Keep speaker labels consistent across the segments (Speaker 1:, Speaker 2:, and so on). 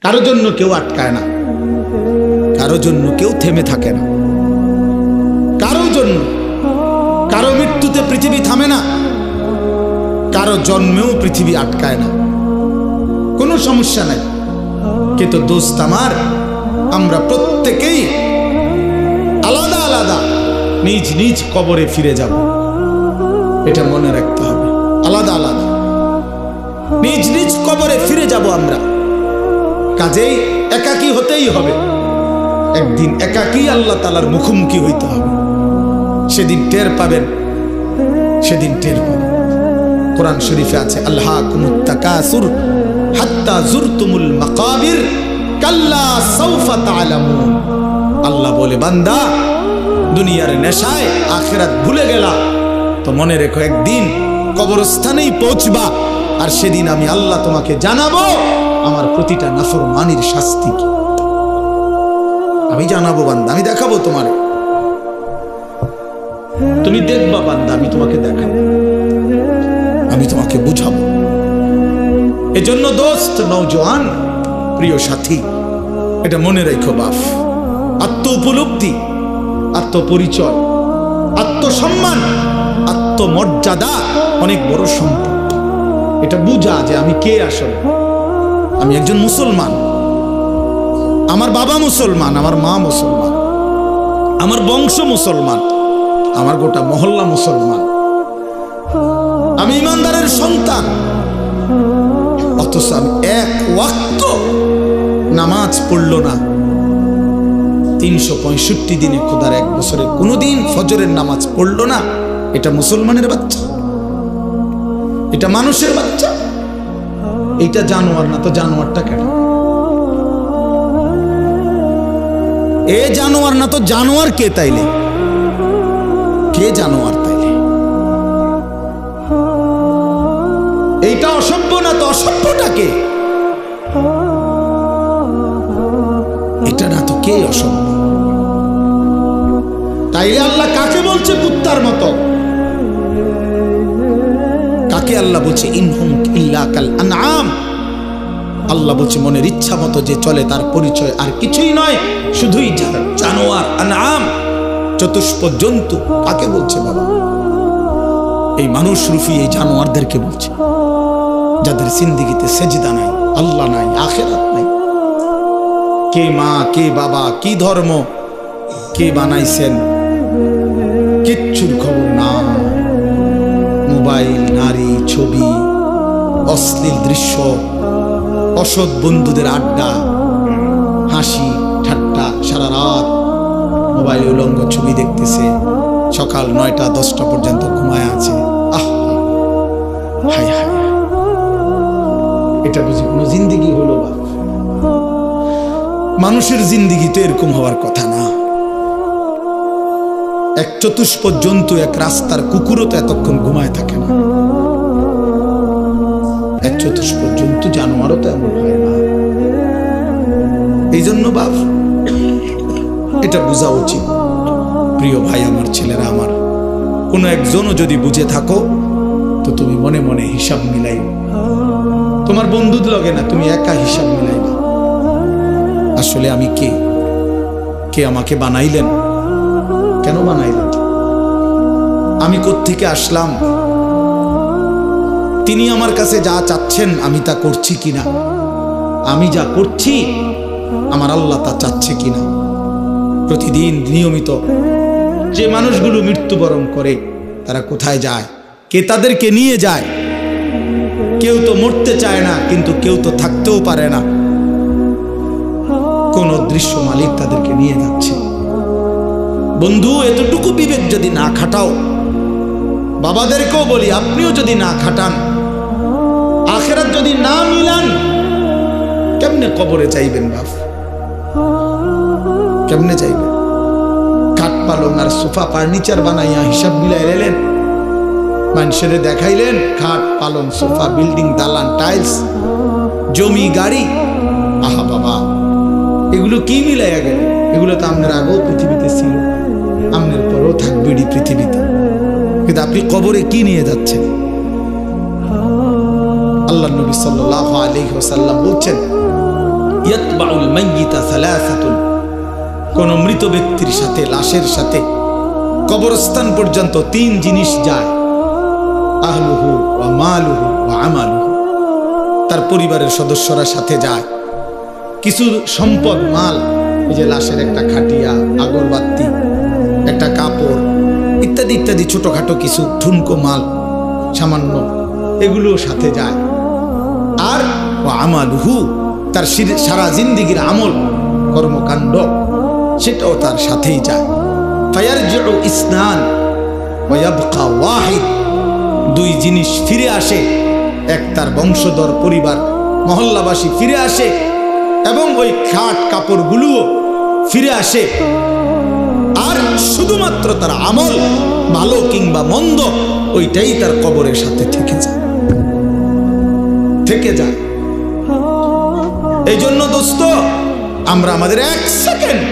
Speaker 1: কারো জন্য কেউ আটকায় না, কারো জন্য কেউ থেমে থাকে না, কারো জন্য কারো মৃত্যুতে পৃথিবী থামে না, কারো জন্মেও পৃথিবী আটকায় না, কোনো সমস্যা নাই। কিন্তু দোস্ত আমার, আমরা প্রত্যেকেই আলাদা আলাদা নিজ নিজ কবরে ফিরে যাব, এটা মনে রাখতে হবে। আলাদা আলাদা নিজ নিজ কবরে ফিরে যাব আমরা। কাজেই একাকী হতেই হবে, একদিন একাকী আল্লাহ তাআলার মুখোমুখি হইতে হবে। সেদিন টের পাবেন, সেদিন টের পাবেন। কোরআন শরীফে আছে, আল্লাহকুমুত তাকাসুর হাত্তা জুরতুমুল মাকাবির কাল্লা সাউফা তা'লামুন। আল্লাহ বলে, বান্দা দুনিয়ার নেশায় আখিরাত ভুলে গেলা তো মনে রেখো, একদিন কবরস্থানেই পৌঁছবা, আর সেদিন আমি আল্লাহ তোমাকে জানাবো আমার প্রতিটা নাফরমানির শাস্তি কি। আমি জানাবো বান্দা, আমি দেখাবো তোমারে, তুমি দেখবা বান্দা, আমি তোমাকে দেখাবো, আমি তোমাকে বুঝাবো। এজন্য দোস্ত, নওজোয়ান, প্রিয় সাথী, এটা মনে রেখো বাপ, আত্ম উপলব্ধি, আত্মপরিচয়, আত্মসম্মান, আত্মমর্যাদা অনেক বড় সম্পদ। এটা বুঝা যে আমি কে, আসলে আমি একজন মুসলমান, আমার বাবা মুসলমান, আমার মা মুসলমান, আমার বংশ মুসলমান, আমার গোটা মহল্লা মুসলমান, আমি ইমানদারের সন্তান, অথচ আমি এক ওয়াক্ত নামাজ পড়ল না 365 দিনে, খোদার এক বছরে কোনোদিন ফজরের নামাজ পড়লো না। এটা মুসলমানের বাচ্চা, এটা মানুষের বাচ্চা, এটা জানোয়ার না তো জানোয়ারটা কেন? এ জানোয়ার না তো জানোয়ার কে তাইলে? কে জানোয়ার তাইলে? এইটা অসভ্য না তো অসভ্যটা কে? এটা না তো কে অসভ্য? তাইলে আল্লাহ কাকে বলছে কুত্তার মতো? কাকে আল্লাহ বলছে ইনহুম ইল্লা কাল আনআম? আল্লাহ বলছে মনের ইচ্ছা মতো যে চলে তার পরিচয় আর কিছুই নয়, শুধুই জানোয়ার, আনআম, চতুষ্প জন্তু। কাকে বলছে বাবা? এই মানুষ রূপী এই জানোয়ারদেরকে বলছে, যাদের জিন্দেগিতে সেজদা নাই, আল্লাহ নাই, আখিরাত নাই। কে মা, কে বাবা, কি ধর্ম, কে বানাইছেন, কিচ্ছুর খবর না। মোবাইল, নারী, ছবি, অশ্লীল দৃশ্য, অসৎ বন্ধুদের আড্ডা, হাসি ঠাট্টা, সারা রাত মোবাইলে উলঙ্গ ছবি দেখতেছে, সকাল 9টা 10টা পর্যন্ত ঘুমায় আছে। আহ, হায় হায়, এটা বুঝি কোনো জিন্দেগি হলো? বা মানুষের জিন্দেগি তো এরকম হওয়ার কথা না। এক চতুষ্প জন্তু, এক রাস্তার কুকুরও তো এতক্ষণ ঘুমায় থাকে না। এক চতুষ্প জন্তু, জানোয়ারও তো এমন হয় না। এই জন্য বাপ, এটা বোঝা উচিত। প্রিয় ভাই আমার, ছেলেরা আমার, কোনো একজনও যদি বুঝে থাকো তো তুমি মনে মনে হিসাব মিলাই, তোমার বন্ধুর লগে না, তুমি একা হিসাব মিলাইবা। আসলে আমি কে? কে আমাকে বানাইলেন? কেন বানাইলেন? আমি কোত্থেকে আসলাম? তিনি আমার কাছে যা চাচ্ছেন আমি তা করছি কিনা? আমি যা করছি আমার আল্লাহ তা চাচ্ছে কিনা? প্রতিদিন নিয়মিত যে মানুষগুলো মৃত্যুবরণ করে তারা কোথায় যায়? কে তাদেরকে নিয়ে যায়? কেউ তো মরতে চায় না, কিন্তু কেউ তো থাকতেও পারে না। কোন অদৃশ্য মালিক তাদেরকে নিয়ে যাচ্ছে। বন্ধু, এতটুকু বিবেক যদি না খাটাও, বাবাদেরকেও বলি, আপনিও যদি না খাটান, আখিরাত যদি না মিলান, কেমনে কবরে চাইবেন বাপ? কেমনে চাইবেন? কাঠ পালং আর সোফা ফার্নিচার বানাইয়া হিসাব মিলাই এলেন, মানুষের দেখাইলেন খাট, পালং, সোফা, বিল্ডিং, দালান, টাইলস, জমি, গাড়ি। আহা বাবা, এগুলো কি মিলাইয়া গেল? এগুলো তো আপনার আগেও পৃথিবীতে ছিল, আপনার পরেও থাকবে পৃথিবীতে। কিন্তু আপনি কবরে কি নিয়ে যাচ্ছেন? আল্লাহ নবী সাল্লাল্লাহু আলাইহি ওয়াসাল্লাম বলছেন, ইয়াতবাউল মাইয়িতা সালাসাতুন, কোন মৃত ব্যক্তির সাথে, লাশের সাথে কবরস্থান পর্যন্ত 3 জিনিস যায়। আহলুহু ওয়া মালুহু ওয়া আমালুহু, তার পরিবারের সদস্যরা সাথে যায়। কিছু সম্পদ, মাল, এই যে লাশের একটা খাটিয়া, আগরবাতি, একটা কাপড় ইত্যাদি ইত্যাদি, ছোটখাটো কিছু ঠুনকো মাল সামান্য, এগুলো সাথে যায়। আর ওয়া আমালুহু, তার সারা জিন্দেগির আমল কর্মকাণ্ড সেটাও তার সাথেই যায়। ফায়ারজিউ ইসনান ওয়া ইয়াবকা ওয়াহিদ, 2 জিনিস ফিরে আসে। এক, তার বংশধর পরিবার মহল্লাবাসী ফিরে আসে, এবং ওই খাট কাপড়গুলোও ফিরে আসে। আর শুধুমাত্র তার আমল, ভালো কিংবা মন্দ, ওইটাই তার কবরের সাথে থেকে যায়। এই জন্য দোস্ত, আমরা আমাদের 1 সেকেন্ড,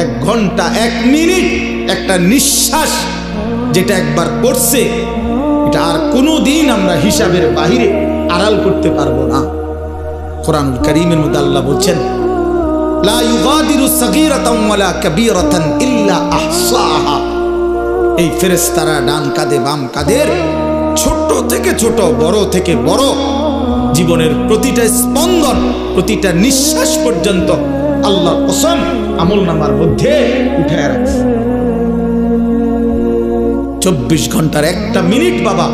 Speaker 1: 1 ঘন্টা, 1 মিনিট, একটা নিঃশ্বাস যেটা একবার পড়ছে, এটা আর কোনোদিন আমরা হিসাবের বাহিরে আড়াল করতে পারবো না। কোরআনুল কারীমের মধ্যে আল্লাহ বলছেন, লা ইউগাদিরু সাগীরাতান ওয়ালা কাবীরাতান ইল্লা আহসাহা। এই ফেরেশতারা ডান কাঁধে বাম কাঁধের, ছোট থেকে ছোট, বড় থেকে বড়, জীবনের প্রতিটা স্পন্দন, প্রতিটা নিঃশ্বাস পর্যন্ত আল্লাহর কসম আমলনামার মধ্যে উঠায় রাখছে। 24 ঘন্টার 1টা মিনিট বাবা,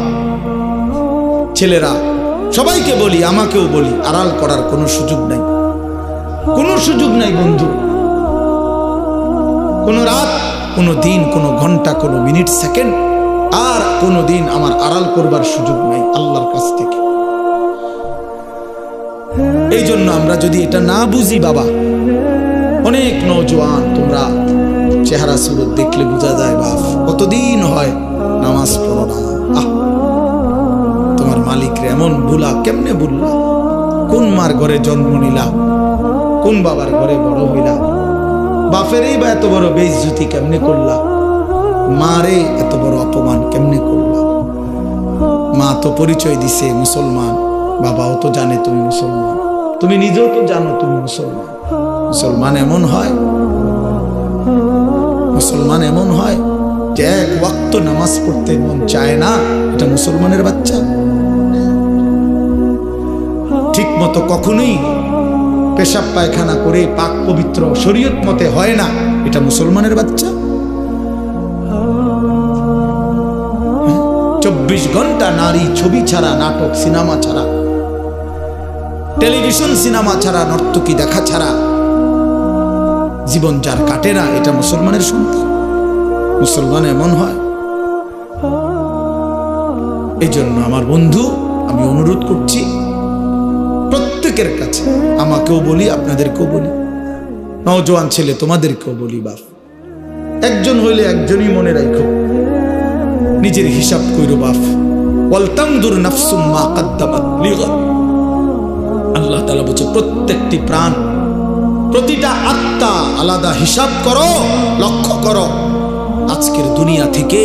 Speaker 1: ছেলেরা সবাইকে বলি, আমাকেও বলি, আড়াল করার কোনো সুযোগ নাই, কোনো সুযোগ নাই বন্ধু। কোনো রাত, কোনো দিন, কোনো ঘন্টা, কোনো মিনিট, সেকেন্ড, আর কোনো দিন আমার আড়াল করবার সুযোগ নাই আল্লাহর কাছ থেকে। এই জন্য আমরা যদি এটা না বুঝি বাবা, অনেক নওজোয়ান, তোমরা চেহারা সুরত দেখলে বোঝা যায় বাপ, কতদিন হয় নামাজ পড়ো না। তোমার মালিকরে এমন ভুলা, কেমনে ভুললা? কোন মার ঘরে জন্ম নিলা, কোন বাবার ঘরে বড় হইলা, বাপেরই বা এত বড় বেইজ্জতি কেমনে করলা, মারে এত বড় অপমান কেমনে করলা? মা তো পরিচয় দিছে মুসলমান, বাবাও তো জানে তুমি মুসলমান, তুমি নিজেও তো জানো তুমি মুসলমান। মুসলমান এমন হয়, মুসলমান এমন হয় যে 1 ওয়াক্ত নামাজ পড়তে মন চায় না, এটা মুসলমানের বাচ্চা? ঠিক মতো কখনোই পেশাব পায়খানা করে পাক পবিত্র শরীয়ত মতে হয় না, এটা মুসলমানের বাচ্চা? 24 ঘন্টা নারী ছবি ছাড়া, নাটক সিনেমা ছাড়া, টেলিভিশন সিনেমা ছাড়া, নর্তকী দেখা ছাড়া জীবন যার কাটে না, এটা মুসলমানের সন্তান? মুসলমান এমন হয়? এই জন্য আমার বন্ধু, আমি অনুরোধ করছি প্রত্যেকের কাছে, আমাকেও বলি, আপনাদেরকেও বলি, নওজোয়ান ছেলে তোমাদেরকেও বলি, বাপ একজন হইলে একজনই মনে রাখো, নিজের হিসাব কইরো বাপ। ওয়ালতানদুর নাফসুম মা কদ্দামাত লিগাদ। আল্লাহ তাআলা বলছে, প্রত্যেকটি প্রাণ, প্রতিটা আত্মা আলাদা হিসাব করো, লক্ষ্য করো আজকের দুনিয়া থেকে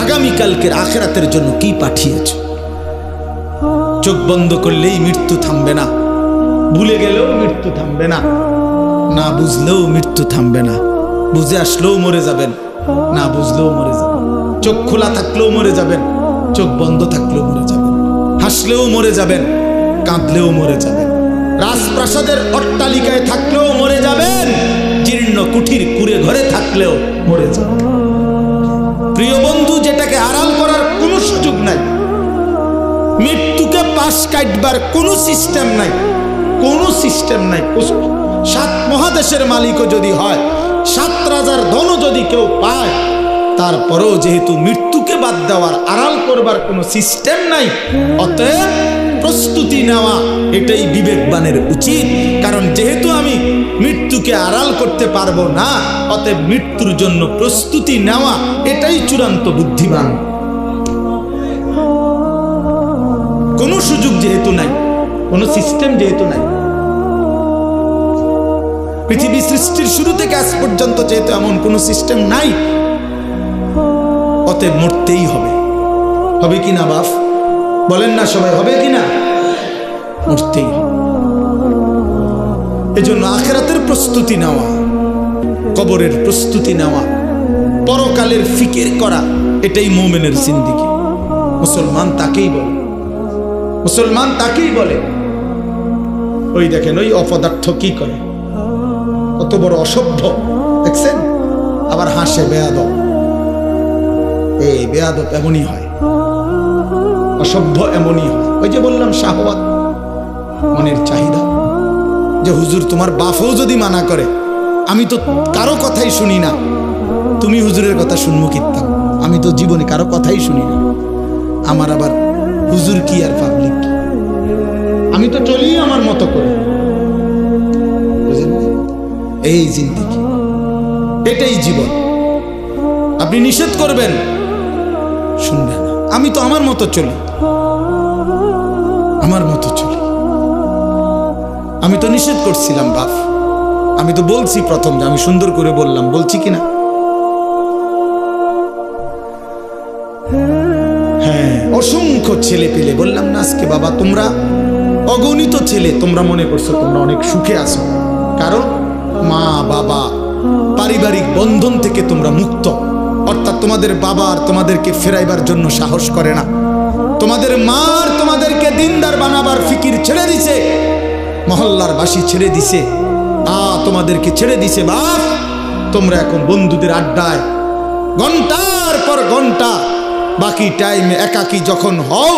Speaker 1: আগামীকালকের আখিরাতের জন্য কি পাঠিয়েছো। চোখ বন্ধ করলেই মৃত্যু থামবে না, ভুলে গেলেও মৃত্যু থামবে না, না বুঝলেও মৃত্যু থামবে না। বুঝে আসলেও মরে যাবেন, না বুঝলেও মরে যাবেন। চোখ খোলা থাকলেও মরে যাবেন, চোখ বন্ধ থাকলেও মরে যাবেন। হাসলেও মরে যাবেন, কাঁদলেও মরে যাবেন। রাজপ্রাসাদের অট্টালিকায় থাকলেও মরে যাবেন, জীর্ণ কুঠির কুড়ে ঘরে থাকলেও মরে যাবেন। প্রিয় বন্ধু, যেটাকে আড়াল করার কোনো সুযোগ নাই, মৃত্যুকে পাশ কাটবার কোনো সিস্টেম নাই, কোনো সিস্টেম নাই। 7 মহাদেশের মালিকও যদি হয়, 7 রাজার ধনও যদি কেউ পায়, তারপরেও যেহেতু মৃত্যুকে বাদ দেওয়ার, আড়াল করবার কোনো সিস্টেম নাই, অতএব প্রস্তুতি নেওয়া এটাই বিবেকবানের উচিত। কারণ যেহেতু আমি মৃত্যুকে আড়াল করতে পারবো না, অতএব মৃত্যুর জন্য প্রস্তুতি নেওয়া এটাই চূড়ান্ত বুদ্ধিমান। কোনো সুযোগ যেহেতু নাই, কোনো সিস্টেম যেহেতু নাই, পৃথিবী সৃষ্টির শুরু থেকে আজ পর্যন্ত যেহেতু এমন কোনো সিস্টেম নাই, অতএব মরতেই হবে। হবে কিনা বাপ বলেন না সবাই, হবে কিনা? মরতেই হবে। এজন্য আখিরাতের প্রস্তুতি নেওয়া, কবরের প্রস্তুতি নেওয়া, পরকালের ফিকির করা, এটাই মুমিনের জিন্দেগি। মুসলমান তাকেই বলে, মুসলমান তাকেই বলে। ওই দেখেন ওই অপদার্থ কি করে, কত বড় অসভ্য দেখছেন, আবার হাসে বেয়াদব। এই বেয়াদব এমনই হয়, অসভ্য এমনই হয়। ওই যে বললাম শাহওয়াত, মনের চাহিদা, যে হুজুর তোমার বাপও যদি মানা করে, আমি তো কারো কথাই শুনি না, তুমি হুজুরের কথা শুনবো কিতাম, আমি তো জীবনে কারো কথাই শুনি না, আমার আবার হুজুর কি আর পাবলিক কি, আমি তো চলি আমার মতো করে। এই জিন্দেগি, এটাই জীবন। আপনি নিষেধ করবেন, শুনবেন না, আমি তো আমার মতো চলি, আমার মতো চলি। আমি তো নিষেধ করছিলাম বাপ, আমি তো বলছি প্রথম যে আমি সুন্দর করে বললাম, বলছি কিনা? হ্যাঁ, অসংখ্য ছেলে পেলে বললাম না আজকে বাবা, তোমরা অগণিত ছেলে, তোমরা মনে করছো তোমরা অনেক সুখে আছো, কারণ মা বাবা পারিবারিক বন্ধন থেকে তোমরা মুক্ত। অর্থাৎ তোমাদের বাবা আর তোমাদেরকে ফেরাইবার জন্য সাহস করে না, তোমাদের মা আর তোমাদেরকে দিনদার বানাবার ফিকির ছেড়ে দিছে, মহল্লার বাসী ছেড়ে দিছে, তোমাদেরকে ছেড়ে দিছে। বাপ, তোমরা এখন বন্ধুদের আড্ডায় ঘন্টার পর ঘন্টা, বাকি টাইমে একাকী যখন হও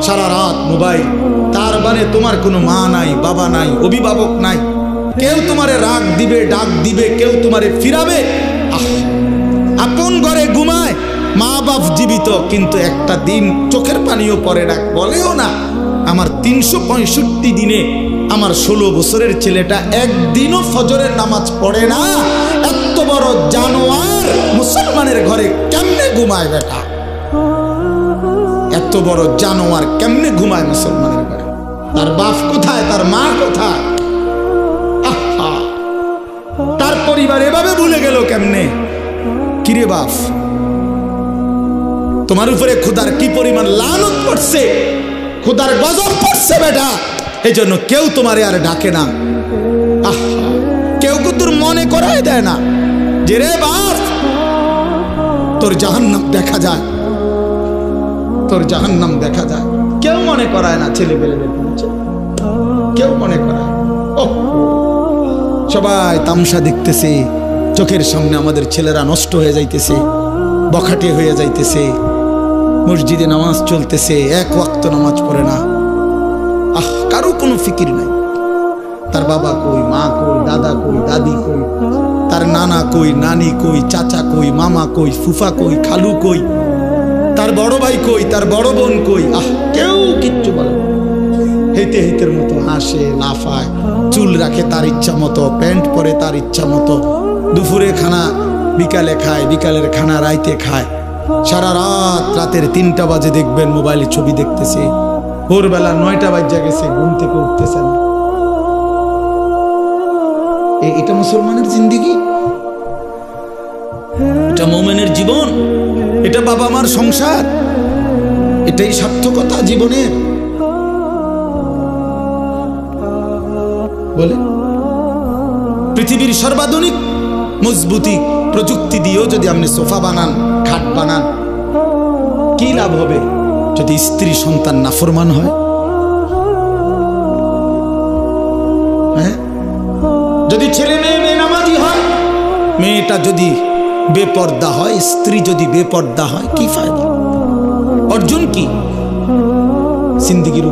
Speaker 1: সারা রাত মোবাইল। তার মানে তোমার কোনো মা নাই, বাবা নাই, অভিভাবক নাই, কেউ তোমারে রাগ দিবে, ডাক দিবে, কেউ তোমারে ফিরাবে। আপন ঘরে ঘুমায়, মা বাপ জীবিত, কিন্তু একটা দিন চোখের পানিও পড়ে না, বলেও না। আমার 365 দিনে আমার 16 বছরের ছেলেটা একদিনও ফজরের নামাজ পড়ে না। এত বড় জানোয়ার মুসলমানের ঘরে কেমনে ঘুমায় বেটা? এত বড় জানোয়ার কেমনে ঘুমায় মুসলমানের ঘরে? তার বাপ কোথায়, তার মা কোথায়? তার পরিবার এভাবে ভুলে গেল কেমনে? কিরে বাপ, তোমার উপরে খোদার কি পরিমাণ লানত পড়ছে, খোদার গজব পড়ছে বেটা। এই জন্য কেউ তোমারে আর ডাকে না, কেউ তোর মনে করায় দেয় না যে রে বাপ তোর জাহান্নাম দেখা যায়, তোর জাহান্নাম দেখা যায়। কেউ মনে করায় না, ছেলে পেলেদের কেউ মনে করায়। সবাই তামসা দেখতেছে, চোখের সামনে আমাদের ছেলেরা নষ্ট হয়ে যাইতেছে, বখাটে হয়ে যাইতেছে, মসজিদে নামাজ চলতেছে, এক ওয়াক্ত নামাজ পড়ে না, কারো কোনো ফিকির নাই। তার বাবা কই, মা কই, দাদা কই, দাদি কই, তার নানা কই, নানি কই, চাচা কই, মামা কই, ফুফা কই, খালু কই, তার বড় ভাই কই, তার বড় বোন কই, কেউ কিচ্ছু বলে। হেঁটে হেঁটের মতো হাসে, লাফায়, চুল রাখে তার ইচ্ছা মতো, প্যান্ট পরে তার ইচ্ছা মতো, দুপুরে খানা বিকালে খায়, বিকালের খানা রাইতে খায়, সারা রাত, রাতের 3টা বাজে দেখবেন মোবাইলে ছবি দেখতেছে, ভোরবেলা 9টা বাজে গেছে, ঘুম থেকে উঠতেছে না। এটা মুসলমানের জিন্দেগি, এটা মুমিনের জীবন, এটা বাবা মার সংসার, এটাই সার্থকতা জীবনের। বলে পৃথিবীর সর্বাধুনিক মজবুতি প্রযুক্তি দিয়েও যদি আপনি সোফা বানান, খাট বানান, কি লাভ হবে যদি স্ত্রী সন্তান নাফরমান হয়? হ্যাঁ, যদি ছেলে মেয়ে বেনামাজি হয়, মেয়েটা যদি বেপর্দা হয়, স্ত্রী যদি বেপর্দা হয়, কি ফায়দা? অর্জন কি জিন্দেগির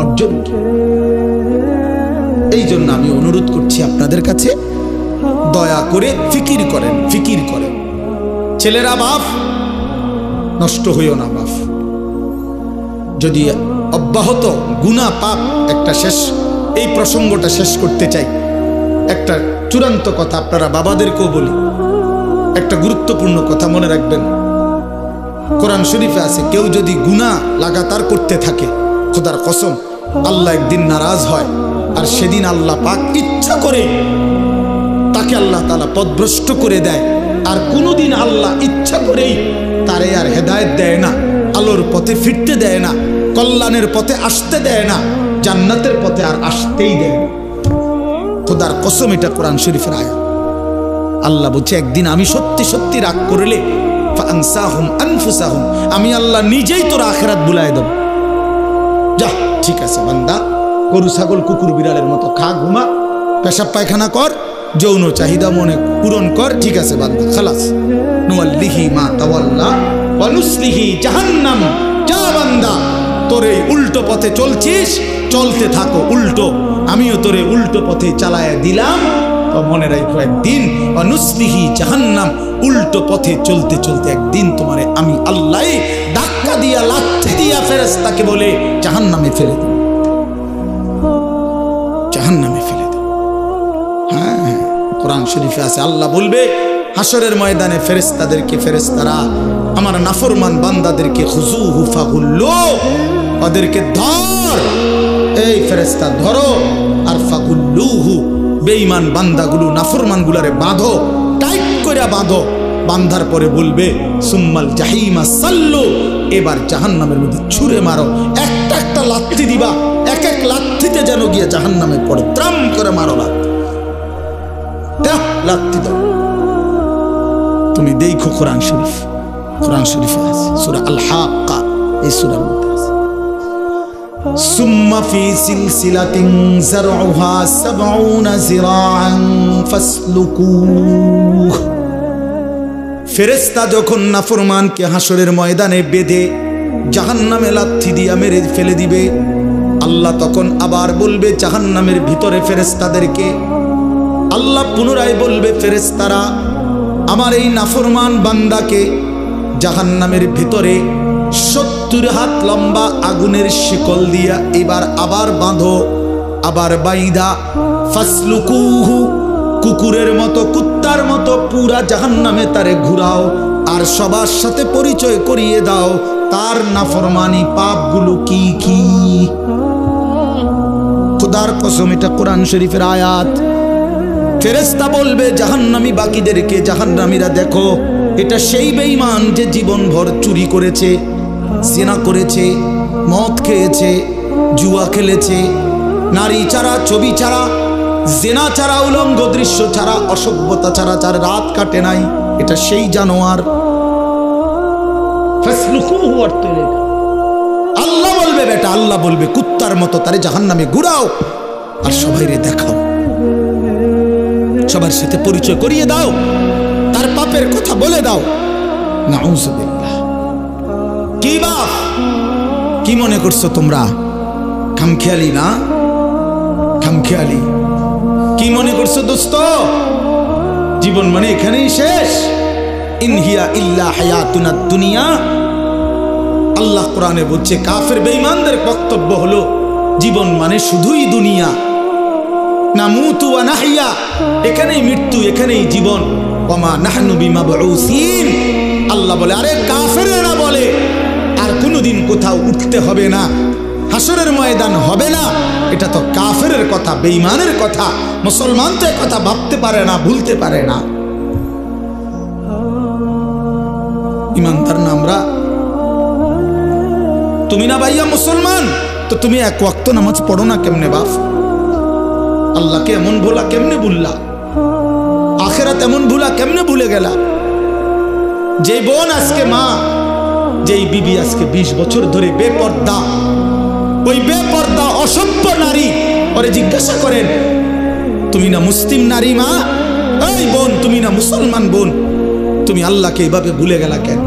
Speaker 1: অর্জন কি? এই জন্য আমি অনুরোধ করছি আপনাদের কাছে, দয়া করে ফিকির করেন, ফিকির করেন। ছেলেরা বাপ, নষ্ট হইও না বাপ। যদি অব্যাহত গুনাহ পাপ, একটা শেষ, এই প্রসঙ্গটা শেষ করতে চাই। একটা চূড়ান্ত কথা আপনারা বাবাদেরকেও বলি, একটা গুরুত্বপূর্ণ কথা মনে রাখবেন। কোরআন শরীফে আছে, কেউ যদি গুনাহ লাগাতার করতে থাকে, খোদার কসম আল্লাহ একদিন নারাজ হয়, আর সেদিন আল্লাহ পাক ইচ্ছা করে তাকে আল্লাহ তাআলা পথভ্রষ্ট করে দেয়। আর কোনোদিন আল্লাহ ইচ্ছা করেই তারে আর হেদায়েত দেয় না, আলোর পথে ফিরতে দেয় না, কল্যাণের পথে আসতে দেয় না, জান্নাতের পথে আর আসতেই দেয় না। খোদার কসম, এটা কোরআন শরীফের আয়াত। আল্লাহ বলছে একদিন আমি সত্যি সত্যি রাগ করলে ফাআনসাহুম আনফুসাহুম, আমি আল্লাহ নিজেই তোর আখিরাত ভুলায় দেব। যা ঠিক আছে বান্দা, গরু ছাগল কুকুর বিড়ালের মতো খা, ঘুমা, পেশাব পায়খানা কর, যৌন চাহিদা মনে পূরণ কর, ঠিক আছে বান্দা, খালাস। নুয়াল্লিহি মা তাওয়াল্লা ওয়া নুসলিহি জাহান্নাম। যা বান্দা, তোর এই উল্টো পথে চলছিস, চলতে থাকো উল্টো, আমিও তোরে উল্টো পথে চালায়া দিলাম। তো মনে রাখো একদিন ওয়া নুসলিহি জাহান্নাম, উল্টো পথে চলতে চলতে একদিন তোমারে আমি আল্লাহ ধাক্কা দিয়া লাথি দিয়া ফেরেশতাকে বলে জাহান্নামে ফেলে দেব, জাহান্নামে ফেলে দেব। হ্যাঁ, কোরআন শরীফে আছে, আল্লাহ বলবে হাসরের ময়দানে ফেরেশতাদেরকে, ফেরেশতারা আমার নাফরমান বান্দাদেরকে খুজুহু ফাগুল্লু, ওদেরকে ধর, এই ফেরেশতা ধরো, আর ফাগুল্লুহু, বেঈমান বান্দাগুলো নাফরমানগুলারে বাঁধো, টাইট করে বাঁধো। বান্ধার পরে বলবে সুম্মাল জাহিমা সাল্লু, এবার জাহান্নামের মধ্যে ছুঁড়ে মারো। একটা একটা লাথি দিবা, এক এক লাথিতে যেন গিয়ে জাহান্নামে পড়ে, ত্রাম করে মারো লাথি, লাথি দাও। তুমি দেখো কোরআন শরীফ, কোরআন শরীফে আছে সূরা আল হাক্কা, এই সূরার মধ্যে আছে সুম্মা ফি সিলসিলাতিন যারউহা ৭০ যিরাআন ফাসলুকুহ। ফেরেশতা যখন নাফরমানকে হাসরের ময়দানে বেঁধে জাহান্নামে লাথি দিয়া মেরে ফেলে দিবে, আল্লাহ তখন আবার বলবে জাহান্নামের ভিতরে ফেরেশতাদেরকে, আল্লাহ পুনরায় বলবে ফেরেশতারা আমার এই নাফরমান বান্দাকে জাহান্নামের ভিতরে ৭০ হাত লম্বা আগুনের শিকল দিয়া এবার আবার বাঁধো, আবার বাইদা ফাসলুকুহু, কুকুরের মতো কুত্তার মতো পুরা জাহান্নামে তারে ঘুরাও, আর সবার সাথে পরিচয় করিয়ে দাও তার নাফরমানি পাপগুলো কি কি। খোদার কসম, এটা কোরআন শরীফের আয়াত। ফেরেশতা বলবে জাহান্নামী বাকিদেরকে, জাহান্নামীরা দেখো, এটা সেই বেঈমান যে জীবনভর চুরি করেছে, জিনা করেছে, মদ খেয়েছে, জুয়া খেলেছে, নারী ছাড়া, ছবি ছাড়া, জিনা ছাড়া, উলঙ্গ দৃশ্য ছাড়া, অসভ্যতা ছাড়া যার রাত কাটে নাই, এটা সেই জানোয়ার। আল্লাহ বলবে বেটা, আল্লাহ বলবে কুত্তার মতো তারে জাহান্নামে ঘুরাও আর সবাইরে দেখাও, সবার সাথে পরিচয় করিয়ে দাও, তার পাপের কথা বলে দাও। নাউযুবিল্লাহ। কি বাপ, কি মনে করছো তোমরা? খামখেয়ালি না, খামখেয়ালি। কি মনে করছো দোস্ত? জীবন মানে এখানেই শেষ? ইনহিয়া ইল্লা হায়াতুনাদ দুনিয়া। আল্লাহ কোরআনে বলছে কাফের বেঈমানদের বক্তব্য হলো জীবন মানে শুধুই দুনিয়া, নামুতু ওয়া নাহইয়া, এখানেই মৃত্যু, এখানেই জীবন। ওয়ামা নাহনু বিমাবউসিন। আল্লাহ বলে, আরে কাফেররা বলে আর কোনোদিন কোথাও উঠতে হবে না, হাসরের ময়দান হবে না, এটা তো কাফেরের কথা, বেঈমানের কথা। মুসলমান তো এই কথা ভাবতে পারে না, ভুলতে পারে না। ইমানদার না আমরা? তুমি না ভাইয়া মুসলমান, তো তুমি এক ওয়াক্ত নামাজ পড়ো না কেমনে বাপ? আল্লাহকে এমন ভোলা কেমনে ভুললা? আখিরাত এমন ভুলা কেমনে ভুলে গেলা? যে বোন আজকে মা, যেই বিবি আজকে 20 বছর ধরে বেপর্দা, ওই বেপর্দা অসভ্য নারী, ওরে জিজ্ঞাসা করেন তুমি না মুসলিম নারী মা? এই বোন, তুমি না মুসলমান বোন, তুমি আল্লাহকে এইভাবে ভুলে গেলা কেন?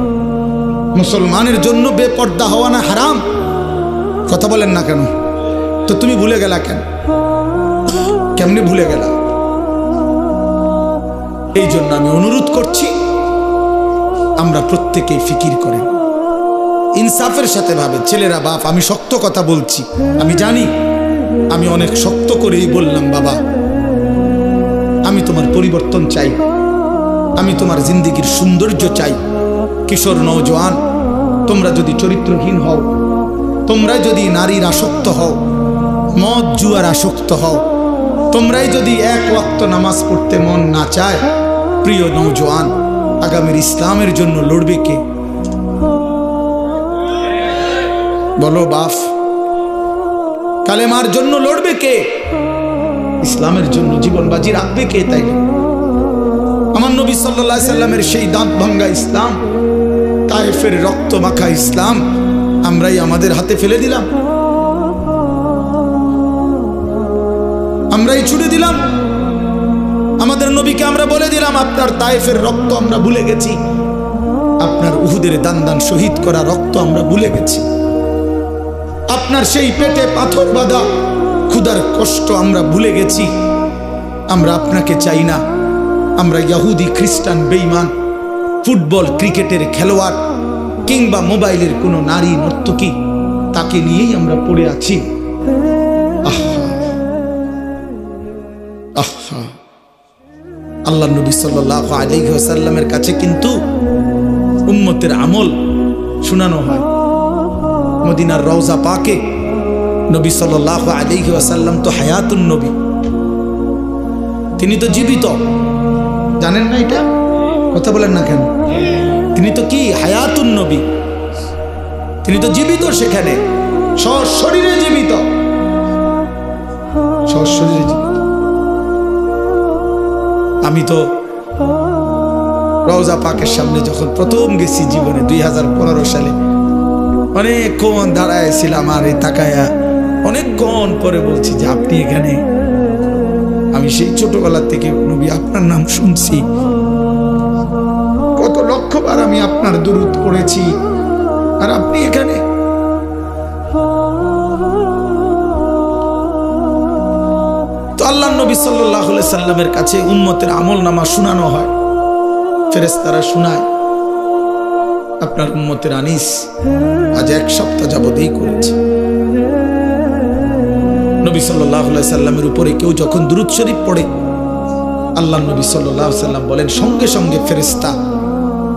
Speaker 1: মুসলমানের জন্য বেপর্দা হওয়া না হারাম? কথা বলেন না কেন? তো তুমি ভুলে গেলা কেন? কেমনে ভুলে গেলা? এই জন্য আমি অনুরোধ করছি আমরা প্রত্যেকেই ফিকির করেন, ইনসাফের সাথে ভাবে। ছেলেরা বাপ, আমি শক্ত কথা বলছি, আমি জানি আমি অনেক শক্ত করেই বললাম বাবা, আমি তোমার পরিবর্তন চাই, আমি তোমার জিন্দেগির সৌন্দর্য চাই। কিশোর নওজোয়ান, তোমরা যদি চরিত্রহীন হও, তোমরা যদি নারীর আসক্ত হও, মদ জুয়ার আসক্ত হও, তোমরাই যদি এক ওয়াক্ত নামাজ পড়তে মন না চায়, প্রিয় নওজোয়ান, আগামীর ইসলামের জন্য লড়বে কে? বলো বাপ, কালেমার জন্য লড়বে কে? ইসলামের জন্য জীবন বাজি রাখবে কে? তাইলে আমার নবী সাল্লাল্লাহু আলাইহি সাল্লামের সেই দাঁত ভাঙ্গা ইসলাম, তায়েফের রক্ত মাখা ইসলাম আমরাই আমাদের হাতে ফেলে দিলাম, আমরাই ছুড়ে দিলাম। আমাদের নবীকে আমরা বলে দিলাম আপনার তায়েফের রক্ত আমরা ভুলে গেছি, আপনার উহুদের দান দান শহীদ করা রক্ত আমরা ভুলে গেছি, আপনার সেই পেটে পাথর বাঁধা ক্ষুধার কষ্ট আমরা ভুলে গেছি। আমরা আপনাকে চাই না, আমরা ইহুদি খ্রিস্টান বেঈমান ফুটবল ক্রিকেটের খেলোয়াড় কিংবা মোবাইলের কোনো নারী নর্তকী তাকে নিয়েই আমরা পড়ে আছি। আল্লাহ নবী সাল্লাল্লাহু আলাইহি ওয়াসাল্লামের কাছে কিন্তু উম্মতের আমল শোনানো হয়। মদিনার রওজা পাকে নবী সাল্লাল্লাহু আলাইহি ওয়াসাল্লাম তো হায়াতুন নবী, তিনি তো জীবিত, জানেন না? এটা কথা বলেন না কেন? তিনি তো কি হায়াতুন নবী, তিনি তো জীবিত, সেখানে সশরীরে জীবিত, সশরীরে জীবিত। আমি তো রওজা পাকের সামনে যখন প্রথম গেছি জীবনে 2015 সালে, অনেকক্ষণ দাঁড়ায় ছিলাম আর এই তাকায়া অনেকক্ষণ পরে বলছি যে আপনি এখানে। আমি সেই ছোটবেলা থেকে নবী আপনার নাম শুনছি, কত লক্ষবার আমি আপনার দুরূদ পড়েছি, আর আপনি এখানে। তো আল্লাহ নবী সাল্লাল্লাহু আলাইহি সাল্লামের কাছে উম্মতের আমলনামা শোনানো হয়, ফেরেশতারা শোনায়। আপনার উম্মতের আনিস আজ 1 সপ্তাহ যাবতই করেছে। নবী সাল্লাল্লাহু আলাইহি সাল্লামের উপরে কেউ যখন দুরূদ শরীফ পড়ে, আল্লাহ নবী সাল্লাল্লাহু আলাইহি সাল্লাম বলেন সঙ্গে সঙ্গে ফেরেশতা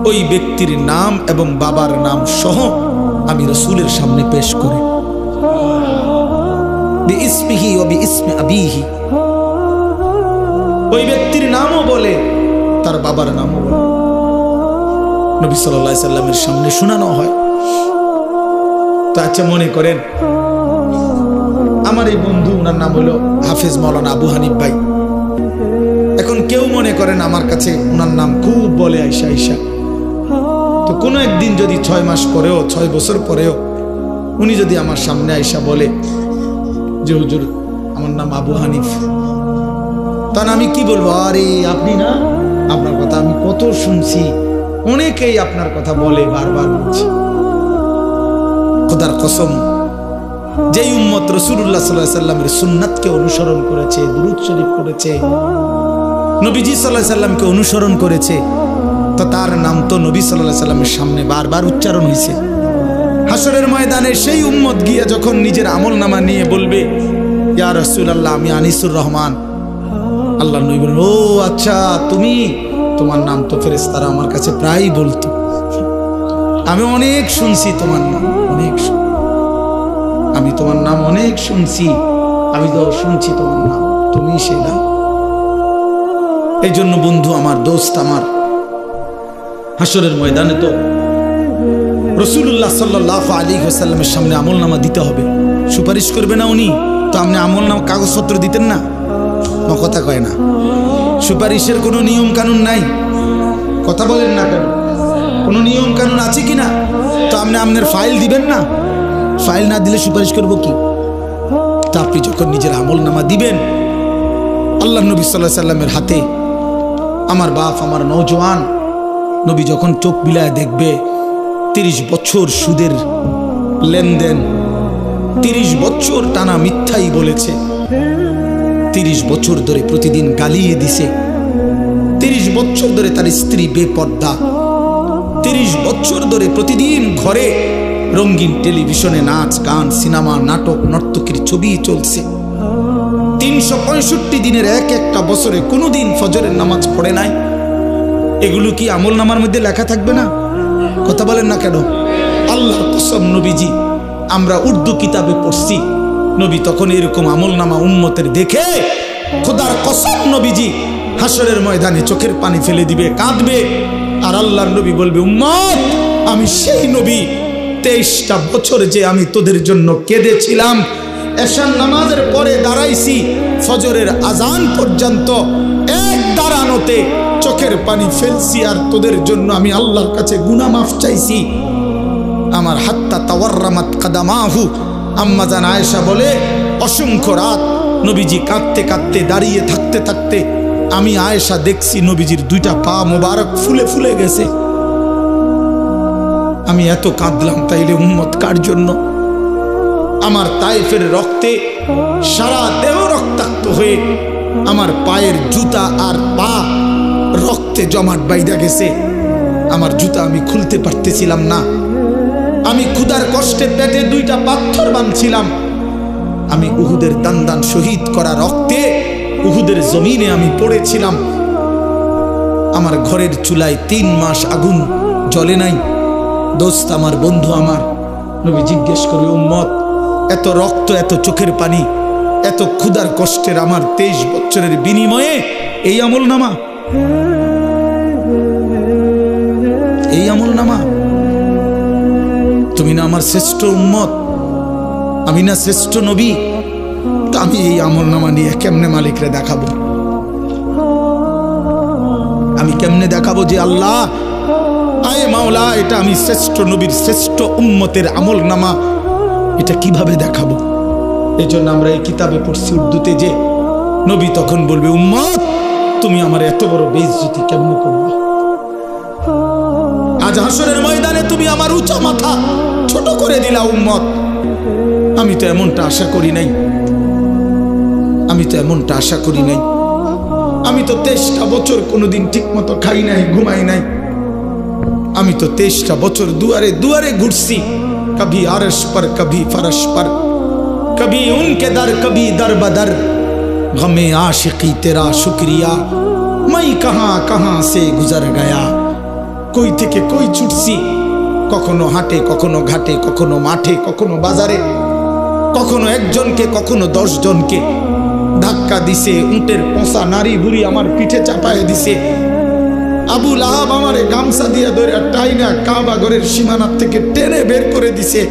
Speaker 1: ওই ব্যক্তির নাম এবং বাবার নাম সহ আমি রাসূলের সামনে পেশ করি, বিইসমিহি ওয়া বিইসমি আবিহি। ওই ব্যক্তির নামও বলে, তার বাবার নামও বলে, নবী সাল্লাল্লাহু আলাইহি সাল্লামের সামনে শোনানো হয়। তো আচ্ছা, মনে করেন আমার এই বন্ধু, ওনার নাম হলো হাফেজ মাওলানা আবু হানিফ ভাই। এখন কেউ মনে করেন আমার কাছে ওনার নাম খুব বলে আইসা আইসা, তো কোনো একদিন যদি 6 মাস পরেও 6 বছর পরেও উনি যদি আমার সামনে আইসা বলে যে হুজুর আমার নাম আবু হানিফ, তখন আমি কি বলবো? আরে আপনি না, আপনার কথা আমি কত শুনছি, অনেকেই আপনার কথা বলে, বারবার বলছি। খোদার কসম, যেই উম্মত রাসূলুল্লাহ সাল্লাল্লাহু আলাইহি সাল্লামের সুন্নাতকে অনুসরণ করেছে, দুরূদ শরীফ পড়েছে, নবীজি সাল্লাল্লাহু আলাইহি সাল্লামকে অনুসরণ করেছে, তো তার নাম তো নবী সাল্লাল্লাহু আলাইহি সাল্লামের সামনে বারবার উচ্চারণ হয়েছে। হাসরের ময়দানে সেই উম্মত গিয়ে যখন নিজের আমলনামা নিয়ে বলবে ইয়া রাসূলুল্লাহ আমি আনিসুর রহমান, আল্লাহ নবী বলেন ও আচ্ছা তুমি, তোমার নাম তো ফেরেশতারা আমার কাছে প্রায়ই বলতো, আমি অনেক শুনছি তোমার নাম, অনেক আমি তোমার নাম অনেক শুনছি, আমি তো শুনছি তোমার নাম, তুমি সেই নাম। এই জন্য বন্ধু আমার, দোস্ত আমার, হাসরের ময়দানে তো রাসূলুল্লাহ সাল্লাল্লাহু আলাইহি ওয়াসাল্লামের সামনে আমলনামা দিতে হবে। সুপারিশ করবে না উনি, তো আপনি আমলনামা কাগজপত্র দিতেন না? কথা কয় না, সুপারিশের কোনো নিয়ম কানুন নাই, কথা বলেন না কেন? কোনো নিয়ম কানুন আছে কি না? তো আপনি আপনার ফাইল দিবেন না, ফাইল না দিলে সুপারিশ করবো কি? তা আপনি যখন নিজের আমলনামা দিবেন, আল্লাহ নবী সাল্লাল্লাহু আলাইহি সাল্লামের হাতে, আমার বাপ, আমার নওজোয়ান নবী যখন চোখ বিলায় দেখবে 30 বছর সুদের লেনদেন, 30 বছর টানা মিথ্যাই বলেছে, 30 বছর ধরে প্রতিদিন গালিয়ে দিছে, 30 বছর ধরে তার স্ত্রী বেপর্দা, 30 বছর ধরে প্রতিদিন ঘরে রঙিন টেলিভিশনে নাচ গান সিনেমা নাটক নর্তকীর ছবি চলছে, 365 দিনের একটা বছরে কোনোদিন ফজরের নামাজ পড়ে নাই। এগুলো কি আমল নামার মধ্যে লেখা থাকবে না? কথা বলেন না কেন? আল্লাহর কসম নবীজি, আমরা উর্দু কিতাবে পড়ছি, নবী তখন এরকম আমল নামা উম্মতের দেখে খোদার কসম নবীজি হাসরের ময়দানে চোখের পানি ফেলে দিবে, কাঁদবে, আর আল্লাহর নবী বলবে উম্মত আমি সেই নবী, 23টা বছর যে আমি তোদের জন্য কেঁদেছিলাম, এশার নামাজের পরে দাঁড়াইছি ফজরের আজান পর্যন্ত, এক দাঁড়ানোতে চোখের পানি ফেলছি আর তোদের জন্য আমি আল্লাহর কাছে গুনাহ মাফ চাইছি। আমার হাত্তা তাওয়াররামাত কাদামাহু, আম্মা জান আয়েশা বলে অসংখ্য রাত নবীজি কাঁদতে কাঁদতে দাঁড়িয়ে থাকতে থাকতে আমি আয়েশা দেখছি নবীজির দুইটা পা মোবারক ফুলে ফুলে গেছে। আমি এত কাঁদলাম, তাইলে উম্মত কার জন্য? আমার তায়েফের রক্তে সারা দেহ রক্তাক্ত হয়ে আমার পায়ের জুতা আর পা রক্তে জমাট বাইধা গেছে। আমার জুতা আমি খুলতে পারতেছিলাম না। আমি ক্ষুধার কষ্টে পেটে দুইটা পাথর বাঁধছিলাম। আমি উহুদের দান শহীদ করা রক্তে উহুদের জমিনে আমি পড়েছিলাম। আমার ঘরের চুলায় 3 মাস আগুন জ্বলে নাই। দোস্ত আমার, বন্ধু আমার, নবী জিজ্ঞেস করে, উম্মত এত রক্ত, এত চোখের পানি, এত ক্ষুধার কষ্টের আমার 23 বছরের বিনিময়ে এই আমল নামা, এই আমল নামা? তুমি না আমার শ্রেষ্ঠ উম্মত, আমি না শ্রেষ্ঠ নবী? তা আমি এই আমল নামা নিয়ে কেমনে মালিকরে দেখাবো? আমি কেমনে দেখাবো যে আল্লাহ, আয়ে মাওলা, এটা আমি শ্রেষ্ঠ নবীর শ্রেষ্ঠ উম্মতের আমল নামা, এটা কিভাবে দেখাবো? এই জন্য আমরা এই কিতাবে পড়ছি উর্দুতে যে নবী তখন বলবে, উম্মত তুমি আমার এত বড় বেইজ্জতি কেমনে করবে? আজ হাসরের ময়দানে তুমি আমার উঁচা মাথা ছোট করে দিলা উম্মত। আমি তো এমনটা আশা করি নাই, আমি তো এমনটা আশা করি নাই। আমি তো 23টা বছর কোনোদিন ঠিক মতো খাই নাই, ঘুমাই নাই। আমি তো 23টা বছর দুয়ারে দুয়ারে ঘুরছি, কभी আরশ पर कभी फरश पर, कभी उनके दर कभी दर बदर, गमे आशिकी तेरा शुक्रिया मैं कहां कहां से गुजर गया। কই থেকে কই ছুটছি, কখনো হাটে, কখনো ঘাটে, কখনো মাঠে, কখনো বাজারে, কখনো একজনকে, কখনো 10 জনকে ধাক্কা দিছে। উটের পোষা নারী বুড়ি আমার পিঠে চাপায় দিছে। আবু লাহাব আমারে গামছা দিয়ে ধরে টাইনা কাবা ঘরের সীমানার থেকে টেনে বের করে দিছে।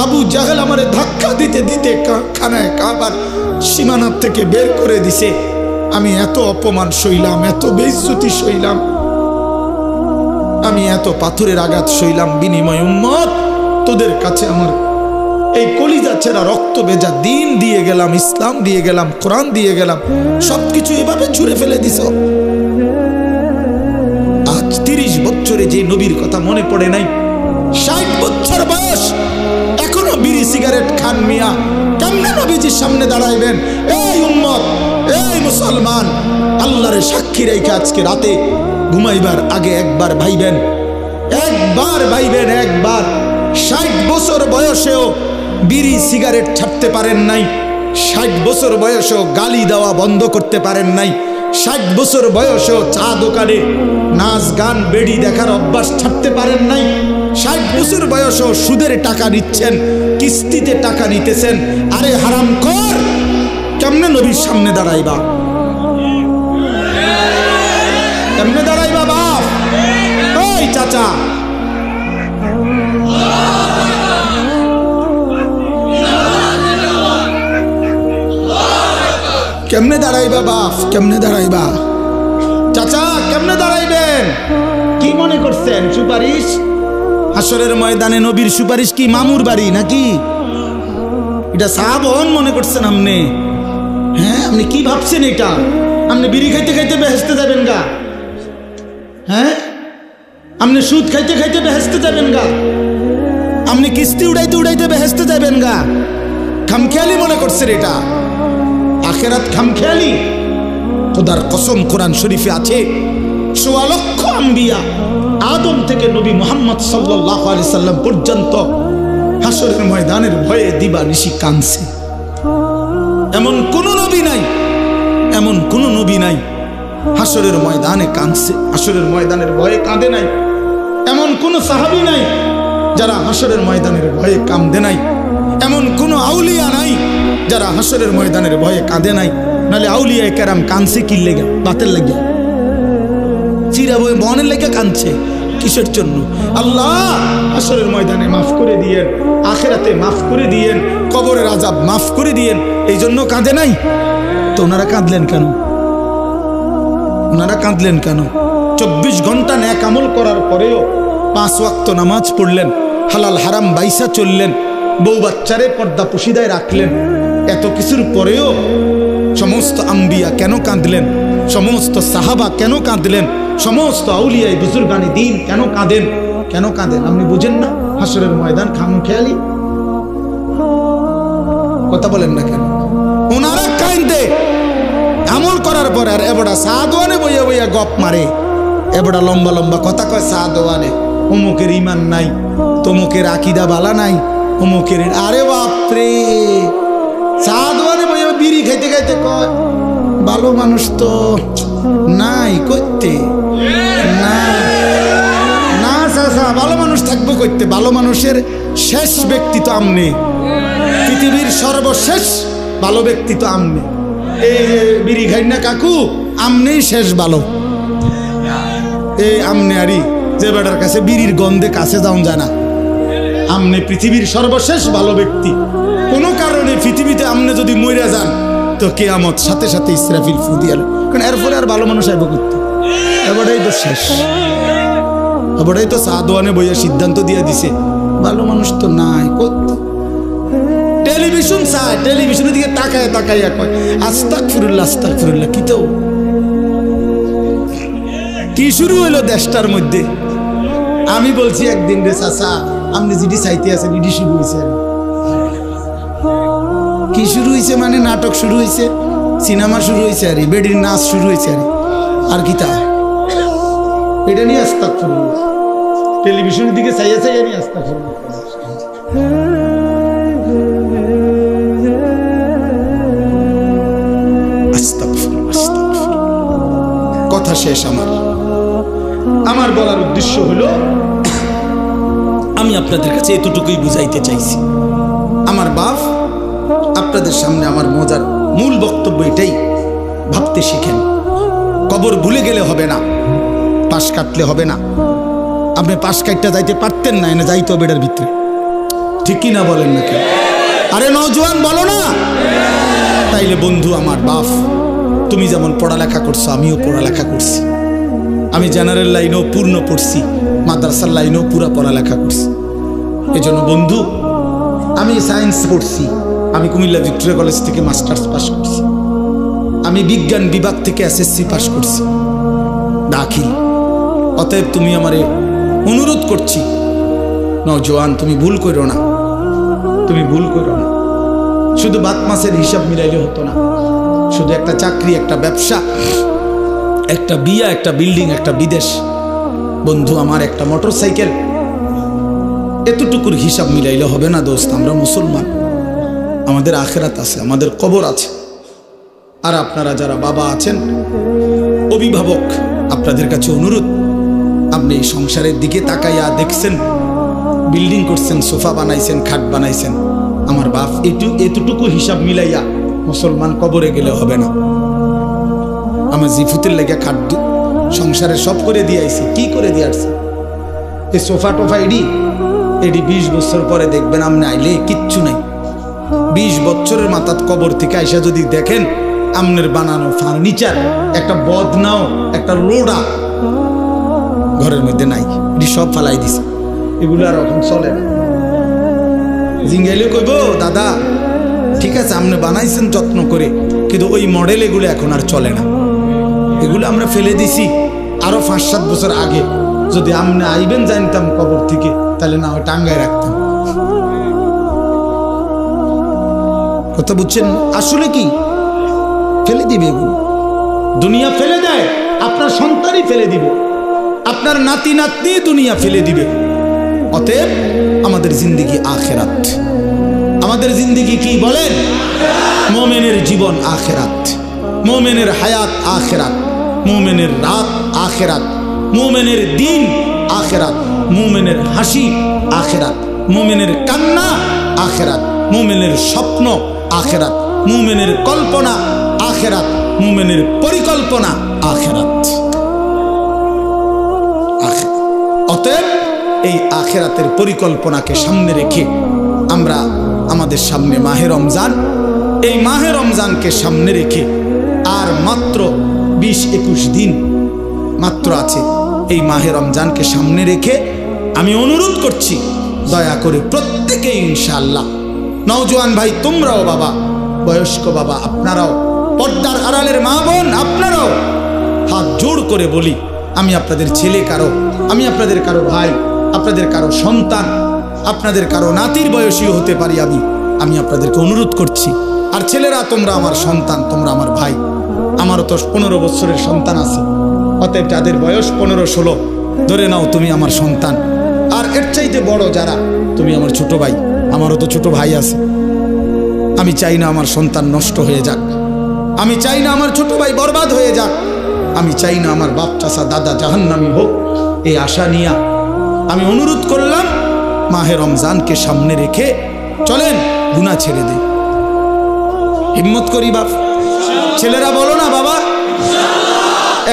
Speaker 1: আবু জাহেল আমারে ধাক্কা দিতে দিতে খানায় কাবার সীমানার থেকে বের করে দিছে। আমি এত অপমান সইলাম, এত বেইজ্জতি সইলাম, আমি এত পাথরের আঘাত সইলাম, বিনিময় উম্মত তোদের কাছে আমার এই কলিজা ছেঁড়া রক্ত ভেজা দিন দিয়ে গেলাম, ইসলাম দিয়ে গেলাম, কোরআন দিয়ে গেলাম, সবকিছু এভাবে ছুঁড়ে ফেলে দিছ। আজ 30 বছরে যে নবীর কথা মনে পড়ে নাই, 60 বছর বয়স এখনো বিড়ি সিগারেট খান মিয়া, কেমনে নবীজির সামনে দাঁড়াইবেন? এই উম্মত, এই মুসলমান, আল্লাহরে সাক্ষী রেখে আজকে রাতে ঘুমাইবার আগে একবার ভাইবেন, একবার ভাইবেন, একবার। 60 বছর বয়সেও বিড়ি সিগারেট ছাড়তে পারেন নাই, 60 বছর বয়সেও গালি দেওয়া বন্ধ করতে পারেন নাই, 60 বছর বয়সেও চা দোকানে নাচ গান বেড়ি দেখার অভ্যাস ছাড়তে পারেন নাই, 60 বছর বয়সেও সুদের টাকা নিচ্ছেন, কিস্তিতে টাকা নিতেছেন। আরে হারামখোর, কেমনে নবীর সামনে দাঁড়াইবা? কেমনে দাঁড়াইবা বাপ? ওই চাচা, কেমনে দাঁড়াইবা বাপ? কেমনে দাঁড়াইবা? চাচা কেমনে দাঁড়াইবেন? কি মনে করছেন সুপারিশ? হাসরের ময়দানে নবীর সুপারিশ কি মামুর বাড়ি নাকি? এটা সাহাবন মনে করছেন আপনি? হ্যাঁ, আপনি কি ভাবছেন এটা? আপনি বিড়ি খাইতে খাইতে বেহেশতে যাবেন গা? হ্যাঁ, আপনি সুদ খাইতে খাইতে বেহেশতে যাবেন গা? আপনি কিস্তি উড়াইতে উড়াইতে বেহেশতে যাবেন গা? খামখেয়ালি মনে করছেন এটা? আখেরাত খামখেয়ালি? খোদার কসম, কোরআন শরীফে আছে 1.25 লক্ষ আম্বিয়া আদম থেকে নবী মুহাম্মদ সাল্লাল্লাহু আলাইহি সাল্লাম পর্যন্ত হাসরের ময়দানের ভয়ে দিবানিশি কাঁদছে। এমন কোন নবী নাই, এমন কোন নবী নাই হাসরের ময়দানে কাঁদছে, হাসরের ময়দানের ভয়ে কাঁদে নাই। এমন কোন সাহাবী নাই যারা হাসরের ময়দানের ভয়ে কাঁদে নাই। এমন কোন আউলিয়া নাই যারা হাসরের ময়দানের ভয়ে কাঁদে নাই। নালে আউলিয়া কেরাম কাঁদছে কি লেগে? বাতের লেগে, চিরা বই মনের লেগে কাঁদছে। কিসের জন্য? আল্লাহ হাসরের ময়দানে মাফ করে দিয়েন, আখিরাতে মাফ করে দিয়েন, কবরের আযাব মাফ করে দিয়েন, এই জন্য কাঁদে নাই? তো ওনারা কাঁদলেন কেন? ওনারা কাঁদলেন কেন? 24 ঘন্টা নেক আমল করার পরেও 5 ওয়াক্ত নামাজ পড়লেন, হালাল হারাম বাইসা চললেন, বউ বাচ্চারে পর্দা পুশিদায় রাখলেন, এত কিছুর পরেও সমস্ত আম্বিয়া কেন কাঁদলেন? সমস্ত সাহাবা কেন কাঁদলেন? সমস্ত আউলিয়ায়ে বুজুর্গানে দ্বীন কেন কাঁদেন? কেন কাঁদেন আপনি বুঝেন না? হাসরের ময়দান খামখেয়ালি কথা বলেন না কেন? ওনারা কাঁদে আমল করার পর, আর এবড়া সাদওয়ানে বইয়া বইয়া গপ মারে, এবড়া লম্বা লম্বা কথা কয় সাদওয়ানে, অমুকের ইমান নাই, তমুকের আকীদা বালা নাই, অমুকের, আরে বাপরে, সাদওয়ানে বইয়া বিড়ি খাইতে খাইতে কয় ভালো মানুষ তো নাই করতে, না না চাচা ভালো মানুষ থাকবো করতে, ভালো মানুষের শেষ ব্যক্তি তো আমনে, পৃথিবীর সর্বশেষ ভালো ব্যক্তি তো আমনে। এই বিড়ি খাই না কাকু, আমনেই শেষ ভালো। এই আমনে আরি যে বেটার কাছে বিড়ির গন্ধে কাছে যাওয়া যায় না, আমনে পৃথিবীর সর্বশেষ ভালো ব্যক্তি। কোনো কারণে পৃথিবীতে আমনে যদি মইরা যান তো কিয়ামত সাথে সাথে ইসরাফিল ফু দিয়ে, কারণ এরপরে আর ভালো মানুষ আইব করতে, এবারেই তো শেষ, এবারেই তো সাদওয়ানে বইয়া সিদ্ধান্ত দিয়ে দিছে ভালো মানুষ তো নাই করতে। টেলিভিশন চায়, টেলিভিশনের দিকে তাকায় তাকাইয়া কয় আস্তাগফিরুল্লাহ আস্তাগফিরুল্লাহ। কি তো কি শুরু হইলো দেশটার মধ্যে? আমি বলছি একদিন রে চাচা আপনি যেটি চাইতে আছেন এটি শুরু হয়েছে। কি শুরু হয়েছে মানে? নাটক শুরু হয়েছে, সিনেমা শুরু হয়েছে, আরে বেডির নাচ শুরু হয়েছে, আর কি তা এটা নিয়ে আস্তাগফিরুল্লাহ, টেলিভিশনের দিকে চাইয়া চাইয়া নিয়ে আস্তাগফিরুল্লাহ। কথা শেষ। আমার বলার উদ্দেশ্য হলো আমি আপনাদের কাছে এতটুকুই বুঝাইতে চাইছি। আমার বাপ আপনাদের সামনে আমার মজার মূল বক্তব্য এটাই, ভাবতে শিখেন। কবর ভুলে গেলে হবে না, পাশ কাটলে হবে না। আপনি পাশ কাটতে যাইতে পারতেন না, এনে যাইতে হবে এটার ভিতরে, ঠিক কি না বলেন না কেন? আরে নওজোয়ান বলো না? তাইলে বন্ধু আমার বাপ, তুমি যেমন পড়ালেখা করছো আমিও পড়ালেখা করছি, আমি জেনারেল লাইনেও পূর্ণ পড়ছি, মাদ্রাসার লাইনেও পুরা পড়ালেখা করছি। এই জন্য বন্ধু আমি সায়েন্স পড়ছি, আমি কুমিল্লা ভিক্টোরিয়া কলেজ থেকে মাস্টার্স পাস করছি, আমি বিজ্ঞান বিভাগ থেকে এসএসসি পাস করছি দাখিল। অতএব তুমি আমারে অনুরোধ করছি নওজোয়ান, তুমি ভুল করো না, তুমি ভুল করো না। শুধু ভাত মাছের হিসাব মিলাইলে হতো না, শুধু একটা চাকরি, একটা ব্যবসা, একটা বিয়া, একটা বিল্ডিং, একটা বিদেশ, বন্ধু আমার একটা মোটরসাইকেল, এতটুকুর হিসাব মিলাইলে হবে না দোস্ত। আমরা মুসলমান, আমাদের আখিরাত আছে, আমাদের কবর আছে। আর আপনারা যারা বাবা আছেন, অভিভাবক, আপনাদের কাছে অনুরোধ, আপনি এই সংসারের দিকে তাকাইয়া দেখছেন, বিল্ডিং করছেন, সোফা বানাইছেন, খাট বানাইছেন, আমার বাপ এতটুকু হিসাব মিলাইয়া মুসলমান কবরে গেলে হবে না। আমার জিফুতের লেগে খাট সংসারে সব করে দিয়েছি, কি করে দিয়ে আসছে? এই সোফা টোফা এডি 20 বছর পরে দেখবেন আপনি আইলে কিচ্ছু নাই। 20 বছরের মাথাত কবর থেকে আইসা যদি দেখেন আমনের বানানো ফার্নিচার, একটা বদনাও, একটা লোডা ঘরের মধ্যে নাই, এটি সব ফালাই দিছে, এগুলো আর এখন চলে না। জিঙ্গাইলে কইব দাদা ঠিক আছে আপনি বানাইছেন যত্ন করে, কিন্তু ওই মডেল এগুলো এখন আর চলে না, এগুলো আমরা ফেলে দিছি। আরো 5-7 বছর আগে যদি আপনি আইবেন জানতাম কবর থেকে, তাহলে না ওই টাঙ্গায় রাখতাম। কথা বুঝছেন? আসলে কি ফেলে দিবে এগুলো, দুনিয়া ফেলে দেয়, আপনার সন্তানই ফেলে দিবে, আপনার নাতি নাতনি দুনিয়া ফেলে দিবে। অতএব আমাদের জিন্দেগি আখিরাত, আমাদের জিন্দেগি কি বলেন? মুমিনের জীবন আখিরাত, মুমিনের হায়াত আখিরাত, মুমিনের রাত আখিরাত, মুমিনের দিন আখিরাত, মুমিনের হাসি আখিরাত, মুমিনের কান্না আখিরাত, মুমিনের স্বপ্ন আখিরাত, মুমিনের কল্পনা আখিরাত, মুমিনের পরিকল্পনা আখিরাত। এই আখিরাতের পরিকল্পনাকে সামনে রেখে আমরা আমাদের সামনে মাহে রমজান, এই মাহে রমজানকে সামনে রেখে আর মাত্র 20-21 দিন মাত্র আছে। এই মাহে রমজানকে সামনে রেখে আমি অনুরোধ করছি, দয়া করে প্রত্যেকে ইনশাআল্লাহ, নওজোয়ান ভাই তোমরাও, বাবা বয়স্ক বাবা আপনারাও, পর্দার আড়ালের মা বোন আপনারাও, হাত জোড় করে বলি, আমি আপনাদের ছেলে কারো, আমি আপনাদের কারো ভাই, আপনাদের কারো সন্তান, আপনাদের কারো নাতির বয়সীও হতে পারি আমি আপনাদেরকে অনুরোধ করছি। আর ছেলেরা তোমরা আমার সন্তান, তোমরা আমার ভাই, আমারও তো 15 বছরের সন্তান আছে, অতএব যাদের বয়স 15-16 ধরে নাও তুমি আমার সন্তান। আর এর চাইতে বড় যারা, তুমি আমার ছোট ভাই, আমারও তো ছোট ভাই আছে। আমি চাই না আমার সন্তান নষ্ট হয়ে যাক, আমি চাই না আমার ছোট ভাই বরবাদ হয়ে যাক, আমি চাই না আমার বাপ চাচা দাদা জাহান্নামী হোক। এই আশা নিয়ে আমি অনুরোধ করলাম, মাহে রমজানকে সামনে রেখে চলেন গুনাহ ছেড়ে দেই। হিম্মত করি বাপ, ছেলেরা বলো না বাবা,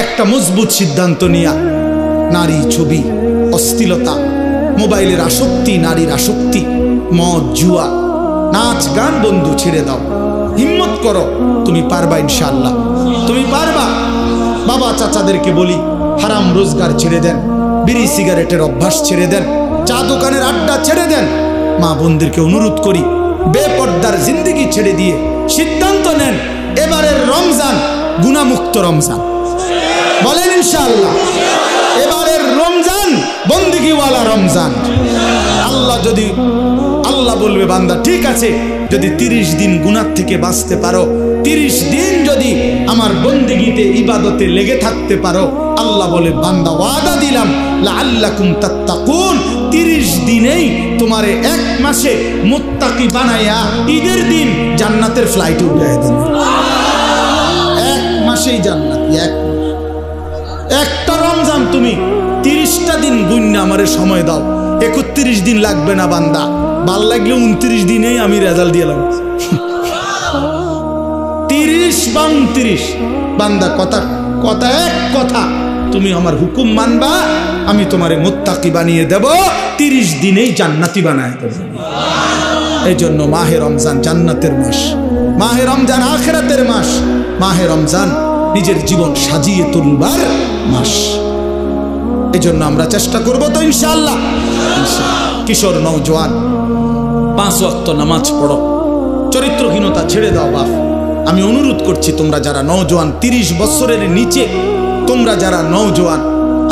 Speaker 1: একটা মজবুত সিদ্ধান্ত নিয়া নারী ছবি, অশ্লীলতা, মোবাইলের আসক্তি, নারীর আসক্তি, মদ জুয়া, নাচ গান বন্ধু ছেড়ে দাও। হিম্মত করো, তুমি পারবা ইনশাআল্লাহ, তুমি পারবা। বাবা চাচাদেরকে বলি, হারাম রোজগার ছেড়ে দেন, বিড়ি সিগারেটের অভ্যাস ছেড়ে দেন, চা দোকানের আড্ডা ছেড়ে দেন। মা বোনদেরকে অনুরোধ করি, বেপর্দার জিন্দেগি ছেড়ে দিয়ে সিদ্ধান্ত নেন, এবারের রমজান গুনাহমুক্ত রমজান। বলেন ইনশাআল্লাহ, এবারের রমজান বন্দেগীওয়ালা রমজান। আল্লাহ বলবে, বান্দা ঠিক আছে, যদি 30 দিন গুনাহ থেকে বাঁচতে পারো, 30 দিন যদি আমার বন্দেগীতে ইবাদতে লেগে থাকতে পারো, আল্লাহ বলে, বান্দা ওয়াদা দিলাম লাআল্লাকুম তাত্তাকুন, 30 দিনেই তোমারে 1 মাসে মুত্তাকি বানায়া ঈদের দিন জান্নাতের ফ্লাইটে উঠায় দেব। 1 মাসেই জান্নাত। একটা রমজান তুমি 30টা দিন গুণনা আমারে সময় দাও, 31 দিন লাগবে না বান্দা, ভাল লাগলে 29 দিনেই আমি রেজাল্ট দিলাম। 30 বা 29 বান্দা, কথা এক কথা, তুমি আমার হুকুম মানবা, আমি তোমারে মুত্তাকি বানিয়ে দেব, 30 দিনেই জান্নাতি বানায় দেব। এই জন্য মাহে রমজান জান্নাতের মাস, মাহে রমজান আখিরাতের মাস, মাহে রমজান নিজের জীবন সাজিয়ে তুলবার মাস। এই জন্য আমরা চেষ্টা করবো তো ইনশাআল্লাহ। কিশোর নওজোয়ান, 5 ওয়াক্ত নামাজ পড়ো, চরিত্রহীনতা ছেড়ে দাও বাপ। আমি অনুরোধ করছি, তোমরা যারা নওজোয়ান, 30 বছরের নিচে তোমরা যারা নওজোয়ান,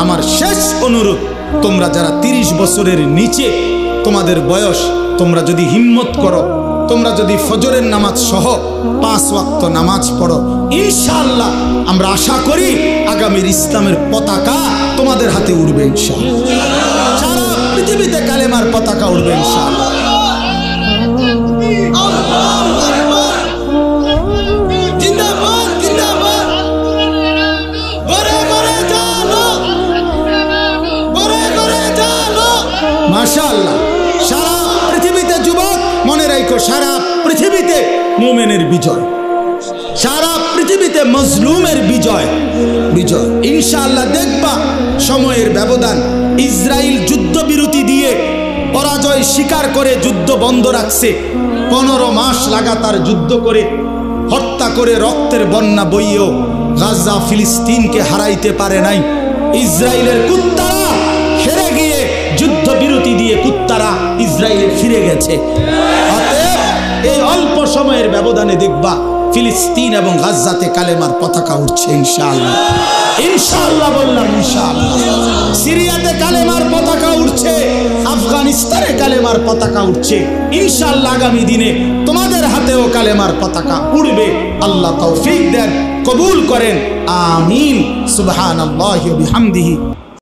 Speaker 1: আমার শেষ অনুরোধ, তোমরা যারা 30 বছরের নিচে তোমাদের বয়স, তোমরা যদি হিম্মত করো, তোমরা যদি ফজরের নামাজ সহ 5 ওয়াক্ত নামাজ পড়ো, ইনশাআল্লাহ আমরা আশা করি আগামীর ইসলামের পতাকা তোমাদের হাতে উড়বে ইনশাআল্লাহ। সারা পৃথিবীতে কালেমার পতাকা উড়বে ইনশাআল্লাহ। মাশাআল্লাহ। সারা পৃথিবীতে যুবক মনে রাখো, সারা পৃথিবীতে মুমিনের বিজয়, সারা পৃথিবীতে মজলুমের বিজয়। ইনশাআল্লাহ দেখবা সময়ের ব্যবধান, ইসরায়েল যুদ্ধবিরতি দিয়ে পরাজয় স্বীকার করে যুদ্ধ বন্ধ রাখছে, 15 মাস লাগাতার যুদ্ধ করে, হত্যা করে, রক্তের বন্যা বইয়েও গাজা ফিলিস্তিনকে হারাইতে পারে নাই। ইসরায়েলের কুত্তারা হেরে গিয়ে যুদ্ধবিরতি দিয়ে কুত্তারা ইসরায়েলে ফিরে গেছে। অতএব এই অল্প সময়ের ব্যবধানে দেখবা ফিলিস্তিন এবং গাজাতে কালেমার পতাকা উঠছে ইনশাআল্লাহ। ইনশাআল্লাহ বললাম, ইনশাআল্লাহ। সিরিয়াতে কালেমার পতাকা উঠছে, আফগানিস্তানে কালেমার পতাকা উঠছে। ইনশাআল্লাহ আগামী দিনে তোমাদের হাতেও কালেমার পতাকা উড়বে। আল্লাহ তৌফিক দেন, কবুল করেন, আমিন। সুবহানাল্লাহি ওয়া বিহামদিহি।